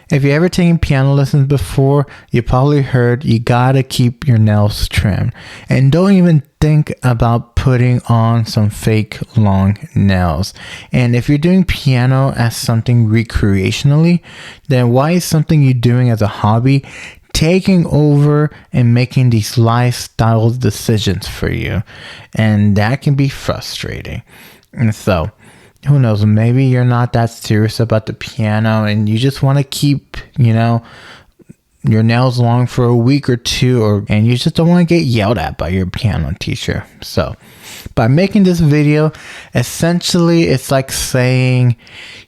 If you ever taken piano lessons before, you probably heard you gotta keep your nails trimmed. And don't even think about putting on some fake long nails. And if you're doing piano as something recreationally, then why is something you're doing as a hobby taking over and making these lifestyle decisions for you? And that can be frustrating. And so, who knows, maybe you're not that serious about the piano and you just want to keep, your nails long for a week or two, and you just don't want to get yelled at by your piano teacher. So by making this video, essentially it's like saying,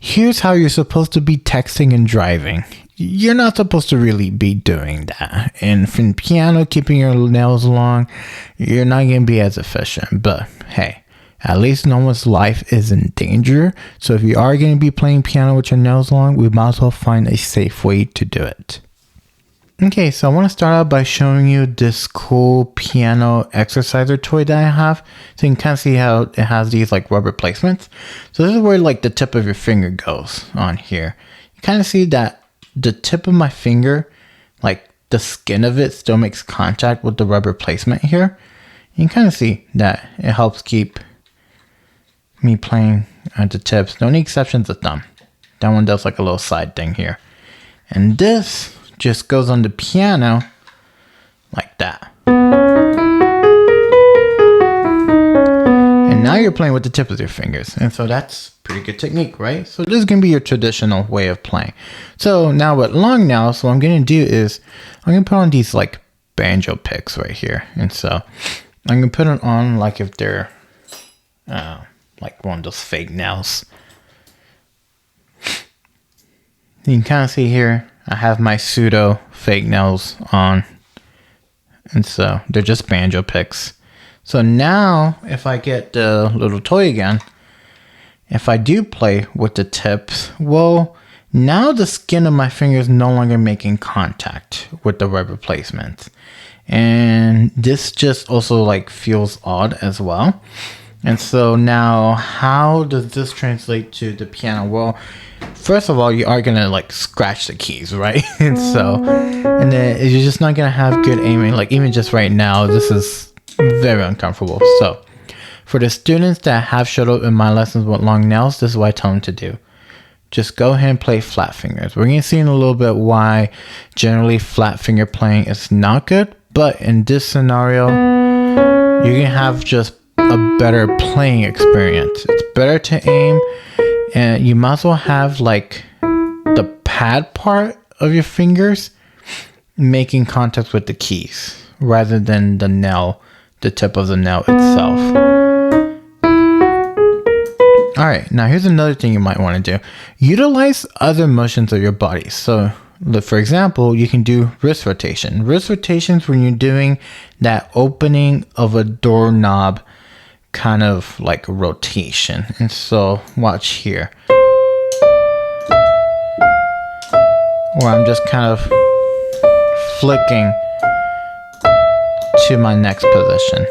here's how you're supposed to be texting and driving. You're not supposed to really be doing that. And from piano, keeping your nails long, you're not going to be as efficient. But hey, at least no one's life is in danger. So if you are going to be playing piano with your nails long, we might as well find a safe way to do it. Okay, so I want to start out by showing you this cool piano exerciser toy that I have. So you can kind of see how it has these like rubber placements. So this is where like the tip of your finger goes on here. You kind of see that the tip of my finger, like the skin of it still makes contact with the rubber placement here. You can kind of see that it helps keep me playing at the tips. The only exception is the thumb. That one does like a little side thing here. And this just goes on the piano like that. And now you're playing with the tip of your fingers. And so that's pretty good technique, right? So this is going to be your traditional way of playing. So now with long nails, what I'm going to do is I'm going to put on these like banjo picks right here. And so I'm going to put it on like if they're like one of those fake nails. You can kind of see here, I have my pseudo fake nails on. And so they're just banjo picks. So now if I get the little toy again, if I do play with the tips, well, now the skin of my finger is no longer making contact with the rubber placement. And this just also like feels odd as well. And so now how does this translate to the piano? Well, first of all, you are going to like scratch the keys, right? And then you're just not going to have good aiming. Like even just right now, this is very uncomfortable. So for the students that have showed up in my lessons with long nails, this is what I tell them to do. Just go ahead and play flat fingers. We're going to see in a little bit why generally flat finger playing is not good. But in this scenario, you're going to have just a better playing experience. It's better to aim, and you might as well have like the pad part of your fingers making contact with the keys rather than the nail, the tip of the nail itself. All right, now here's another thing you might want to do. Utilize other motions of your body. So for example, you can do wrist rotation. Wrist rotations when you're doing that opening of a doorknob kind of like rotation. And so watch here, where I'm just kind of flicking to my next position.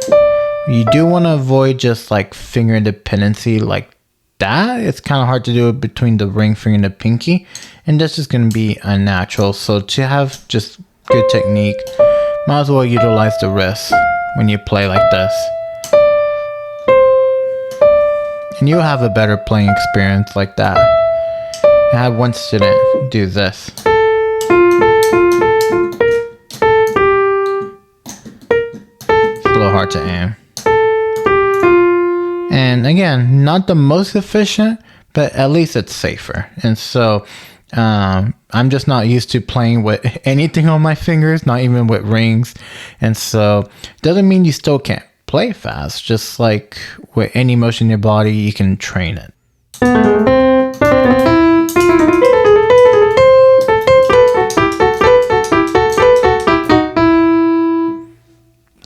You do want to avoid just like finger dependency like that. It's kind of hard to do it between the ring finger and the pinky, and that's just going to be unnatural. So to have just good technique, might as well utilize the wrist when you play like this. And you'll have a better playing experience like that. I had one student do this. It's a little hard to aim. And again, not the most efficient, but at least it's safer. And so I'm just not used to playing with anything on my fingers, not even with rings. And so doesn't mean you still can't play fast. Just like with any motion in your body, you can train it.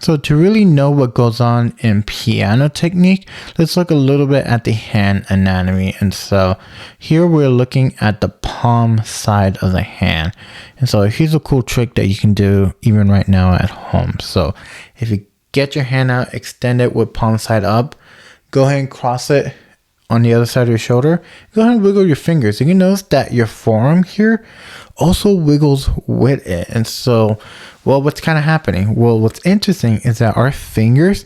So to really know what goes on in piano technique, let's look a little bit at the hand anatomy. And so here we're looking at the palm side of the hand. And so here's a cool trick that you can do even right now at home. So if you get your hand out, extend it with palm side up, go ahead and cross it on the other side of your shoulder, go ahead and wiggle your fingers. You can notice that your forearm here also wiggles with it. And so, well, what's kind of happening? Well, what's interesting is that our fingers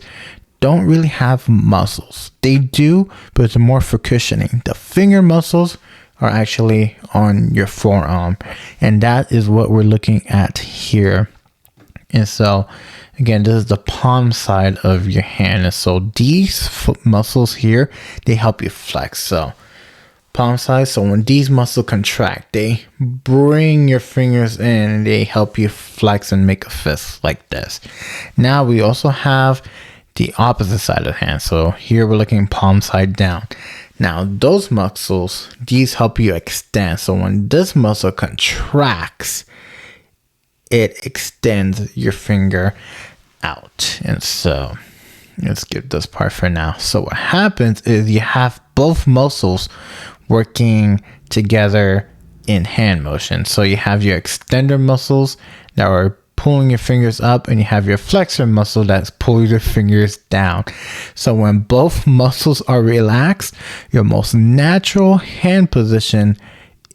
don't really have muscles. They do, but it's more for cushioning. The finger muscles are actually on your forearm, and that is what we're looking at here. And so again, this is the palm side of your hand, and so these muscles here, they help you flex. So palm side, so when these muscles contract, they bring your fingers in and they help you flex and make a fist like this. Now we also have the opposite side of the hand. So here we're looking palm side down. Now those muscles, these help you extend. So when this muscle contracts, it extends your finger out. And so let's skip this part for now. So what happens is you have both muscles working together in hand motion. So you have your extender muscles that are pulling your fingers up, and you have your flexor muscle that's pulling your fingers down. So when both muscles are relaxed, your most natural hand position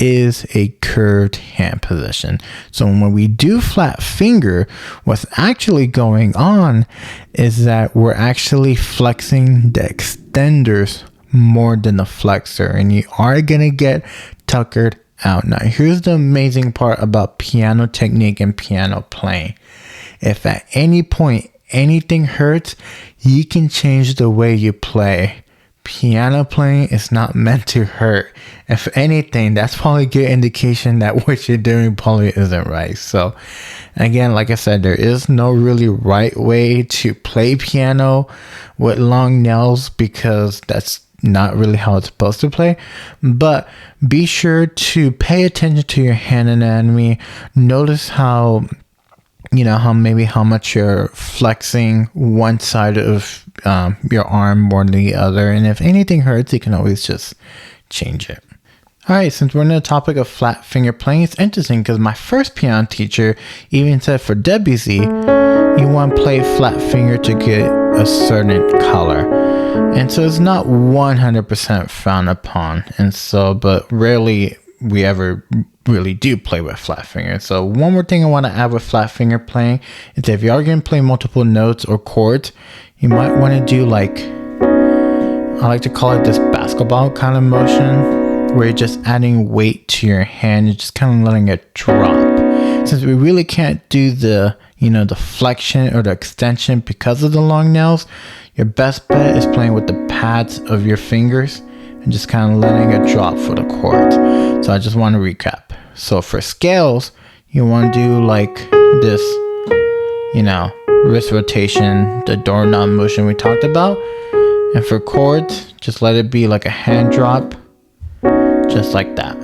is a curved hand position. So when we do flat finger, what's actually going on is that we're actually flexing the extenders more than the flexor, and you are gonna get tuckered out. Now here's the amazing part about piano technique and piano playing. If at any point anything hurts, you can change the way you play. Piano playing is not meant to hurt. If anything, that's probably a good indication that what you're doing probably isn't right. So again, like I said, there is no really right way to play piano with long nails, because that's not really how it's supposed to play. But be sure to pay attention to your hand anatomy. Notice how how much you're flexing one side of your arm more than the other, and if anything hurts, you can always just change it. All right, since we're on the topic of flat finger playing, it's interesting because my first piano teacher even said for Debussy, you want to play flat finger to get a certain color. And so it's not 100% frowned upon. And so, but rarely we ever really do play with flat finger. So one more thing I want to add with flat finger playing is that if you are going to play multiple notes or chords, you might want to do like, I like to call it this basketball kind of motion, where you're just adding weight to your hand. You're just kind of letting it drop. Since we really can't do the flexion or the extension because of the long nails, your best bet is playing with the pads of your fingers and just kind of letting it drop for the chords. So I just want to recap. So for scales, you want to do like this, wrist rotation, the doorknob motion we talked about. And for chords, just let it be like a hand drop, just like that.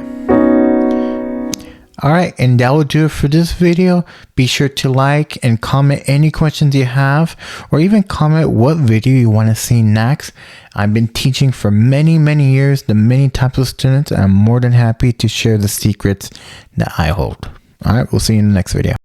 Alright, and that will do it for this video. Be sure to like and comment any questions you have, or even comment what video you want to see next. I've been teaching for many years to many types of students, and I'm more than happy to share the secrets that I hold. Alright, we'll see you in the next video.